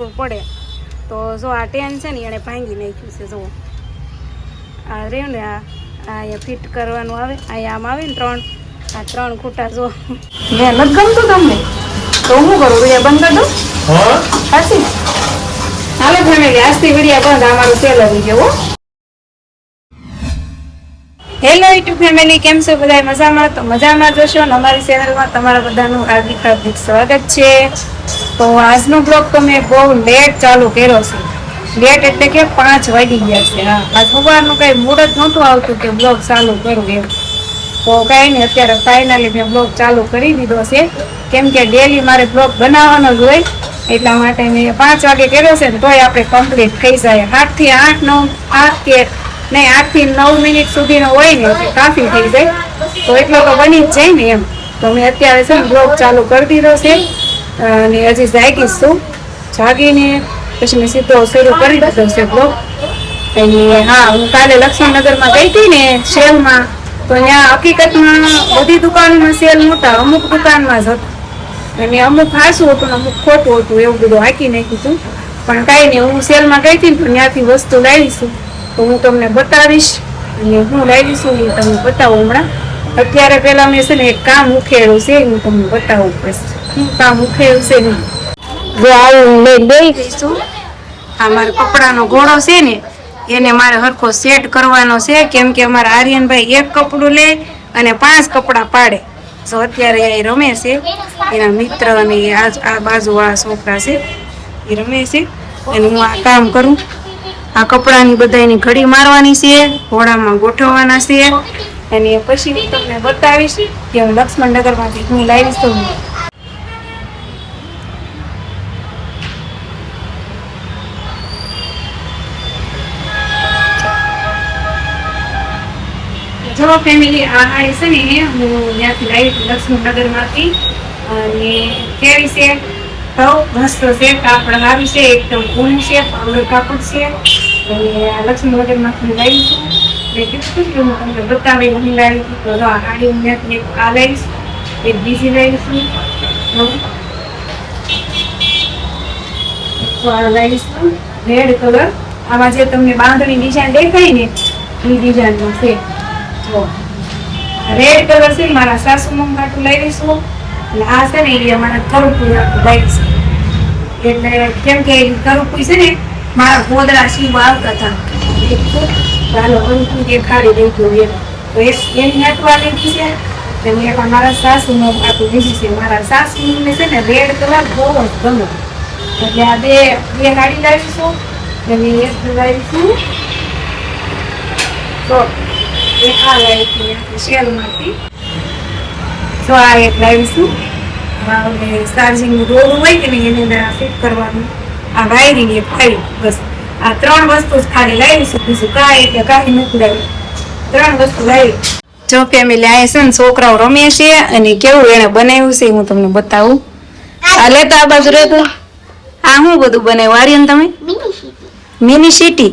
જરૂર પડે. તો જો આ ટેન છે ને એને ભાંગી નાખ્યું છે. જુઓ આ રહ્યું ને, આ અહીંયા ફિટ કરવાનું આવે, અહીંયા આમ આવે ને આ 3 ખૂટા. જો મેં નથી ગમતું તમને તો હું કરું, વિડીયો બંધ કરી દઉં. હાસી હાલો ફેમિલી, આજથી વિડીયો બંધ. અમારું સેલ આવી ગયો. હેલો યુટ્યુબ ફેમિલી, કેમ છો બધા? મજામાં? તો મજામાં જશો ને. અમારી ચેનલમાં તમારા બધાનું હાર્દિક હાર્દિક સ્વાગત છે. તો આજનો બ્લોગ તો મેં બહુ લેટ ચાલુ કર્યો છે. લેટ એટલે કે 5 વાગી ગયા છે. હા, આજ સવારનું કઈ મૂડ જ નહોતું આવતું કે બ્લોગ ચાલુ કરું એમ. તો કઈ નહીં, અત્યારે ફાઇનલી મેં બ્લોગ ચાલુ કરી દીધો છે. કેમ કે ડેલી મારે બ્લોગ બનાવવાનો જ હોય, એટલા માટે મેં 5 વાગે કર્યો છે ને તોય આપણે કમ્પ્લીટ થઈ જાય. 8 થી 8 નહીં 8 થી 9 મિનિટ સુધીનો હોય ને એટલે કાફી થઈ જાય. તો એટલો તો બની જ જાય ને એમ. તો મેં અત્યારે છે ને બ્લોગ ચાલુ કરી દીધો છે અને હજી જાગીશ છું. જાગીને પછી મેં સીધો શરૂ કરી દીધો છે બ્લોગ. અને હા, હું કાલે લક્ષ્મણનગરમાં ગઈ હતી ને સેલમાં, તો ત્યાં હકીકતમાં બધી દુકાનોમાં સેલ નહોતા, અમુક દુકાનમાં જ હતા. અને અમુક ખાસું હતું ને અમુક ખોટું હતું, એવું બધું હાકી નાખ્યું હતું. પણ કાંઈ નહીં, હું સેલમાં ગઈ હતી ને તો ત્યાંથી વસ્તુ લાવીશું તો હું તમને બતાવીશ. અને હું લાવીશું એ તમને બતાવું હમણાં. અત્યારે પહેલાં મેં છે ને એક કામ ઉખેડ્યું છે, હું તમને બતાવું પડશે શું કામ ઉખેડ્યું છે ને. જો આવું લઈ ગઈશું. આ મારો કપડાનો ઘોડો છે ને એને મારે હરખો સેટ કરવાનો છે. કેમ કે અમારા આર્યનભાઈ એક કપડું લે અને 5 કપડાં પાડે. તો અત્યારે એ રમે છે, એના મિત્ર અને આ બાજુવાળા છોકરા છે એ રમે છે અને હું આ કામ કરું. આ કપડાની બધાની ઘડી મારવાની છે, ઘોડામાં ગોઠવવાના છે. અને પછી હું તમને બતાવીશ કે હું લક્ષ્મણનગરમાંથી હું લાવીશ. તો જો ફેમિલી, આ હાડી છે ને હું ત્યાંથી લાવી હતી લક્ષ્મણનગરમાંથી. અને કેવી છે? બહુ મસ્ત છે. કાપડ આવી છે, એકદમ ઊન છે, પાવડર કાપડ છે. અને આ લક્ષ્મણનગરમાંથી લાવી છું. મેં કીધું કે હું તમને બતાવી હું લાવી હતી. તો આ હાડી હું ત્યાંથી એક આ લાવીશ, એક બીજી લાવીશું. તો આ લાવીશું રેડ કલર. આમાં જે તમને બાંધણી ડિઝાઇન દેખાય ને એ ડિઝાઇનમાં છે. રેડ કલર છે, મારા સાસુ માટે લાવીશું. અને આ છે ને એ અમારા કરુપુર લાવીશું. એટલે કેમ કે કરુપુર છે ને મારા ગોદરા સીવા આવતા હતા. ચાલો કરુપુર દેખાડી દઈશું એમ. તો એની નાખવા લીધી છે. મેં પણ મારા સાસુ માટે લીધી છે. મારા સાસુને છે ને રેડ કલર બહુ જ ગમે. એટલે આ બે ગાડી લાવીશું. અને એક લાવીશું તો આ લાવી સેલમાંથી. તો આ એક લાવીશું. ચાર્જિંગ રોડ હોય કે નહીં એની અંદર ફિટ કરવાનું. આ વાયરિંગ એક ખાલી, બસ આ 3 વસ્તુ જ ખાલી લાવીશું. બીજું કાંઈ એટલે કાંઈ નથી લાવી. 3 વસ્તુ લાવી. જો ફેમિલી, આ છે ને છોકરાઓ રમે છે અને કેવું એને બનાવ્યું છે હું તમને બતાવું. આ લેતો આ બાજુ રહેતો. આ હું બધું બનાવ્યું આર્યન તમે? Mini city.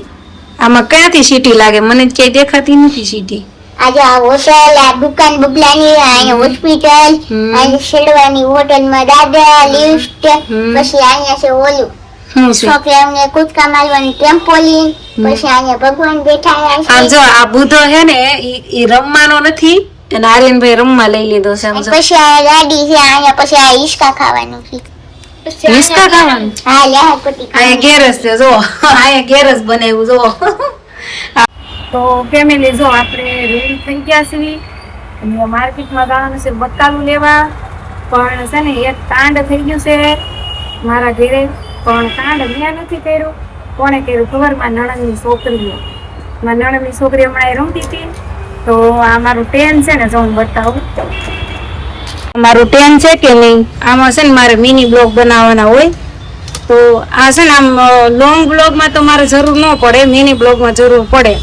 આમાં ક્યાંથી સિટી લાગે? મને ક્યાંય દેખાતી નથી સિટી. આજે આ હોટલ, આ દુકાન બબલાની, અહીંયા હોસ્પિટલ, અહીંયા શેડવાની હોટલમાં દાદા લિફ્ટ, પછી અહીંયા છે ઓલું છોકરાઓને કૂદકા મારવાની ટ્રેમ્પોલિન, પછી અહીંયા ભગવાન બેઠા છે. આમ જો આ બુધો છે ને ઈ રમવાનો નથી અને આર્યનભાઈ રમવા લઈ લીધો છે. પછી આ ગાડી છે, અહીંયા પછી આ હિસકા ખાવાનું છે. હિસકા ખાવાનું? હા, લેહા પટ્ટી. અહીંયા ગેરસ છે, જો અહીંયા ગેરસ બનાવ્યું જો. તો ફેમિલી, જો આપણે રેડી થઈ ગયા છીએ અને માર્કેટમાં જવાનું છે બકાલું લેવા. પણ છે ને એક કાંડ થઈ ગયું છે મારા ઘરે. પણ કાંડ મેં નથી કર્યું, કોણે કર્યું ખબર? મારા નણંદની છોકરીઓ. મારા નણંદની છોકરી હમણાં રમતી હતી. તો આ મારું ટેન છે ને, જો હું બતાવું મારું ટેન છે કે નહીં. આમાં છે ને મારે મિની બ્લોગ બનાવવાના હોય. તો આ છે ને આમ લોંગ બ્લોગમાં તો મારે જરૂર ન પડે, મિની બ્લોગમાં જરૂર પડે.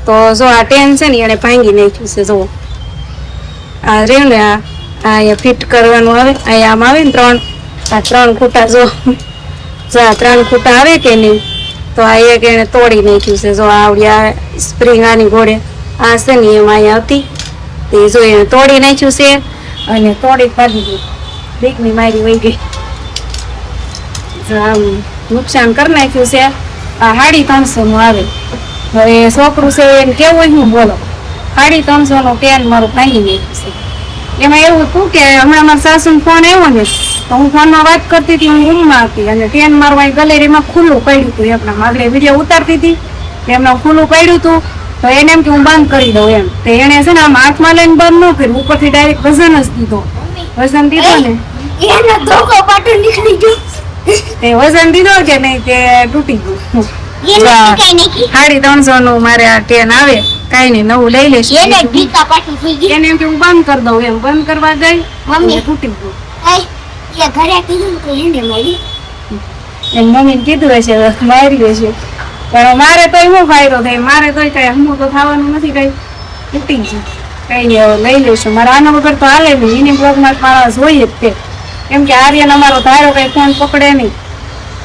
તો જો આ ટેન છે ને એને ભાંગી નાખ્યું છે. જો આ રહ્યું ને, આ અહીંયા ફિટ કરવાનું આવે, અહીંયા આમ આવે ને 3 ખૂટા. જો આ 3 ખૂટા આવે કે નહીં, તો આ એક એને તોડી નાખ્યું છે. જો આવડી આ સ્પ્રિંગ આની ઘોડે આ છે ને એમાં અહીંયા હતી તે જો એને તોડી નાખ્યું છે. અને તોડી કાઢી દીધું, દીકની મારી વહી ગઈ. આમ નુકસાન કરી નાખ્યું છે. આ 350 નું આવે. હવે છોકરું છે એને કેવું હું બોલો 350 નું ટેન મારું ભાંગી નાખ્યું છે. એમાં એવું હતું કે હમણાં મારા સાસુ ફોન આવ્યો ને તો હું ફોનમાં વાત કરતી હતી, હું રૂમમાં હતી અને ટેન મારું અહીં ગેલેરીમાં ખુલ્લું પડ્યું હતું. એમના આગળ વિડીયો ઉતારતી હતી એમના ખુલ્લું પડ્યું હતું તો એને એમ કે હું બંધ કરી દઉં એમ. તો એને છે ને આમ હાથમાં લઈને બંધ ન કર્યું, ઉપરથી ડાયરેક્ટ વજન જ દીધો. વજન દીધો ને એનો ધોકો પાટો નીકળી ગયો. તે વજન દીધો કે નહીં તે તૂટી ગયું. એને કઈ નહીં 350 નું મારે આ ટેન આવે, કઈ નહીં નવું લઈ લેશ. એને ઢીકા પાટી થઈ ગઈ. એને એમ કે હું બંધ કરી દઉં એમ, બંધ કરવા ગઈ મમ્મી. તૂટી ગયું. એ ઘરે કીધું કે એને મળી. એની મમ્મીને કીધું હશે મારી હશે, પણ મારે તોય શું ફાયદો થાય, મારે તોય કઈ હમું તો થવાનું નથી, કઈ તૂટી ગયું. કઈ નહીં હવે લઈ લઈશું. મારા આના વગર તો હાલે નહીં, એની બ્લોગમાં મારા જોઈએ જ તે. કેમ કે આર્યન અમારો ધારો કઈ ફોન પકડે નહીં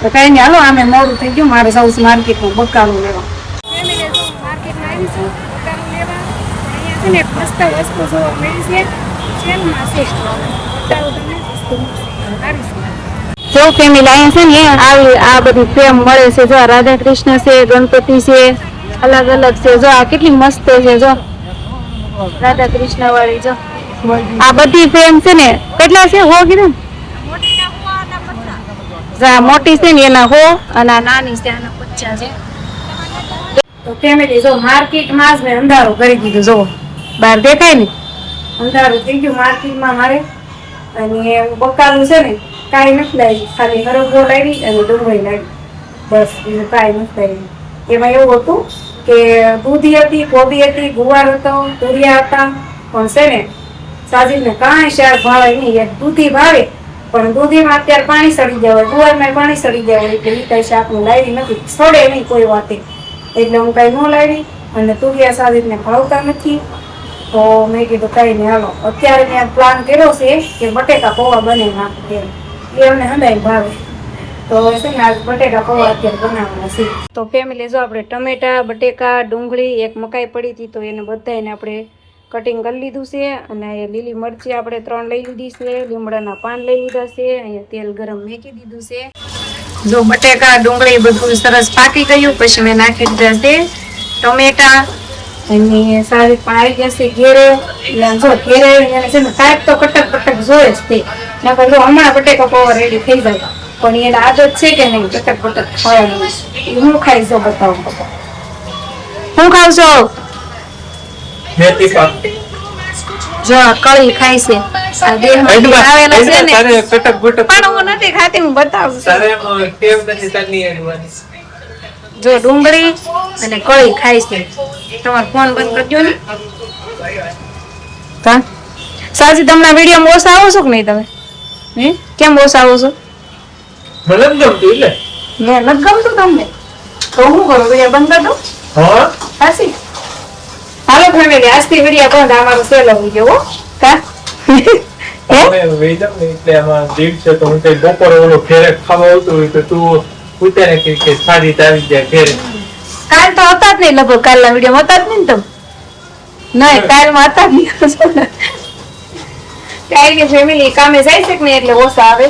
તો કઈ નહીં. હાલો આમે મોડું થઈ ગયું, મારે સાઉથ માર્કેટમાં બકાલું લેવા. માર્કેટમાં આવીશું બકાલું લેવા. અહીંયા છે ને મસ્ત વસ્તુ જોવા મળી છે. સેલમાં છે બતાવું તમને વસ્તુ સારી છે. જો ફેમિલી અહીંયા છે ને આવી આ બધી ફ્રેમ મળે છે. જો રાધા કૃષ્ણ છે, ગણપતિ છે, અલગ અલગ છે. જો આ કેટલી મસ્ત છે. જો રાધા કૃષ્ણ વાળી જો આ બધી ફ્રેમ છે ને કેટલા છે હો કીધું મોટી છે ને એના હો અને આ નાની છે આના 50 છે. તો ફેમિલી જો માર્કેટમાં જ મેં અંધારું કરી દીધું. જો બહાર દેખાય ને અંધારું થઈ ગયું માર્કેટમાં મારે. અને બકાલું છે ને કાંઈ નથી લાવી, ખાલી હરગવો લાવી અને ડુંગળી લાવી, બસ બીજું કાંઈ નથી લાવી. એમાં એવું હતું કે દૂધી હતી, કોબી હતી, ગુવાર હતો, તુરિયા હતા, પણ છે ને સાજીદને કાંઈ શાક ભાવે નહીં. એક દૂધી ભાવે પણ દૂધીમાં અત્યારે પાણી સડી જાય, ગુવારમાં પાણી સડી જાય એટલે એ કઈ શાક હું લાવી નથી, સડે નહીં કોઈ વાતે, એટલે હું કઈ ન લાવી. અને તુરિયા સાજીદને ભાવતા નથી તો મેં કીધું કઈ નહીં હાલો અત્યારે મેં પ્લાન કર્યો છે કે બટેકા પૌવા બને નાખું એમ, એ અમને હંધાઈ ભાવે. તો છે ને આજ બટેકા પૌવા અત્યારે બનાવવાના છે. તો ફેમિલી જો આપણે ટમેટા, બટેકા, ડુંગળી, એક મકાઈ પડી હતી તો એને બધાને આપણે કટિંગ કરી લીધું છે. અને લીલી મરચી આપણે 3 લઈ લીધી છે, લીમડાના પાન લઈ લીધા છે, અહીંયા તેલ ગરમ મેકી દીધું છે. જો બટેકા, ડુંગળી બધું સરસ પાકી ગયું પછી મેં નાખી દીધા છે ટમેટા. અને સારી પણ આવી જશે ઘેરે. જો ઘેરે એને છે ને કાંઈક તો કટક જોઈએ જ તે, નકર જો હમણાં બટેકા પૌવા રેડી થઈ જાય. પણ એને આદત છે કે નહીં કટક ખાવાની, હું ખાઈશ જો બતાવું. હું ખાવ છો? મેથી પાક જો કળી ખાય છે. આ દેહમાં આવેલા છે ને તારે કટક બટક પણ હું નથી ખાતી, હું બતાવું છું. તારે ટેવ નથી તારની એડવાની. જો ડુંગળી અને કળી ખાય છે. તમારો ફોન બંધ કરજો ને. કા સાજી તમને વિડીયો માં ઓછા આવો છો કે નહીં તમે? હે કેમ ઓછા આવો છો? મને જ ગમતું એટલે મેં નથી ગમતું તમને તો હું કરું વિડીયો બંધ કરી દઉં? હા હાસી હાલો ફેમિલી આજથી વિડીયો બંધ. અમારો સેલો વિડીયો હો કા અમે વેદમ ને એટલે આમાં દીપ છે તો હું કઈ બપોરે ઓલો ઘેરે ખાવા આવતું હોય તો તું પૂછે કે સારી આવી જાય ઘેરે. કાલ તો હતા જ નહીં, લગભગ કાલના વિડીયો હતા જ નહીં ને તમે? નહીં કાલમાં હતા જ નહીં. કાંઈ કે ફેમિલી કામે જાય છે કે નહીં એટલે ઓછા આવે,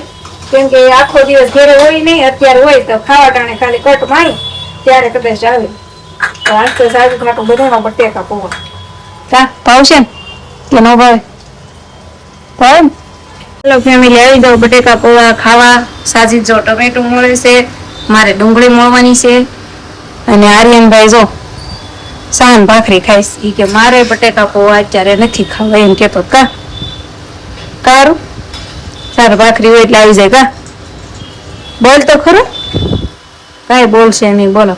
કેમ કે આખો દિવસ ઘરે હોય નહીં, અત્યારે હોય તો ખાવા ટાણે ખાલી કટ મારું ત્યારે કદાચ આવે. તો આજ તો સારું ખાટું બધામાં બટેકા પૌવા કા ભાવશે ને કે ન ભાવે? ભાવે ને? હેલો ફેમિલી આવી જાવ બટેકા પૌવા ખાવા. સાજી જો ટમેટું મળે છે, મારે ડુંગળી મળવાની છે, અને આર્યનભાઈ જો સાન ભાખરી ખાઈશ. ઈ કે મારે બટેકા પૌવા અત્યારે નથી ખાવા એમ કેતો. કા કારું સાર ભાખરી હોય એટલે આવી જાય. કા બોલ તો ખરું, કાંઈ બોલશે નહીં. બોલો.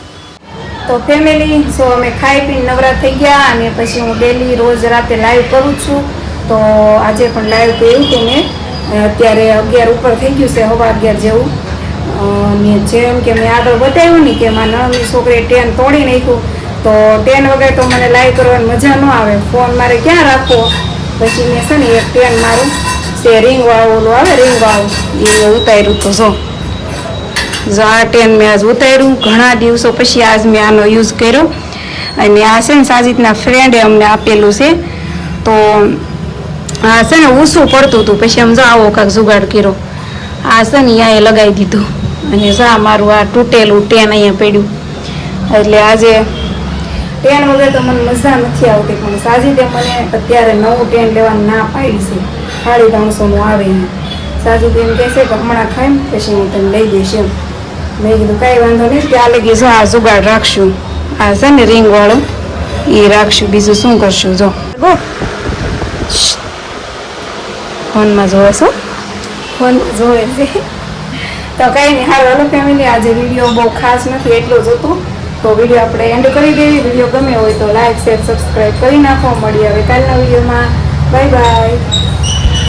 તો ફેમિલી સો અમે ખાઈ પીને નવરા થઈ ગયા અને પછી હું ડેલી રોજ રાતે લાઈવ કરું છું. તો આજે પણ લાઈવ કર્યું કે મેં અત્યારે 11 ઉપર થઈ ગયું છે, 11:15 જેવું. અને જેમ કે મેં આગળ બતાવ્યું ને કે મારા નણંદની છોકરીએ ટેન તોડી નાખ્યું, તો ટેન વગર તો મને લાઈવ કરવાની મજા ન આવે, ફોન મારે ક્યાં રાખવો. પછી મેં છે ને એક ટેન મારું તે રિંગ વાળું ઓલું આવે રિંગ વાળું એ ઉતાર્યું. તો જો આ ટેન મેં આજ ઉતાર્યું ઘણા દિવસો પછી આજ મેં આનો યુઝ કર્યો. અને આ છે ને સાજીદના ફ્રેન્ડે અમને આપેલું છે. તો આ છે ને ઊંચું પડતું હતું પછી આમ જો આવો કાંક જુગાડ કર્યો. આ છે ને અહીંયા લગાવી દીધું અને જા મારું આ તૂટેલું ટેન અહીંયા પડ્યું એટલે આજે ટેન વગર તો મને મજા નથી આવતી પણ સાજીદે મને અત્યારે નવું ટેન લેવાનું ના પાડી છે 350નું આવે સાજીદે એમ કહે છે કે હમણાં ખાઈને પછી હું તને લઈ દઈશ એમ મેં કીધું કાંઈ વાંધો નહીં ત્યાં લગી જો આ જુગાડ રાખશું આ છે ને રિંગ વાળું એ રાખશું બીજું શું કરશું જો ફોનમાં જોવે છો ફોન જોવે છે તો કંઈ નહીં હાલ હલો ફેમિલી આજે વિડીયો બહુ ખાસ નથી એટલો જ હતો તો વિડીયો આપણે એન્ડ કરી દેવી વિડીયો ગમે હોય તો લાઈક શેર સબસ્ક્રાઈબ કરી નાખો મળી હવે કાલના વિડીયોમાં બાય બાય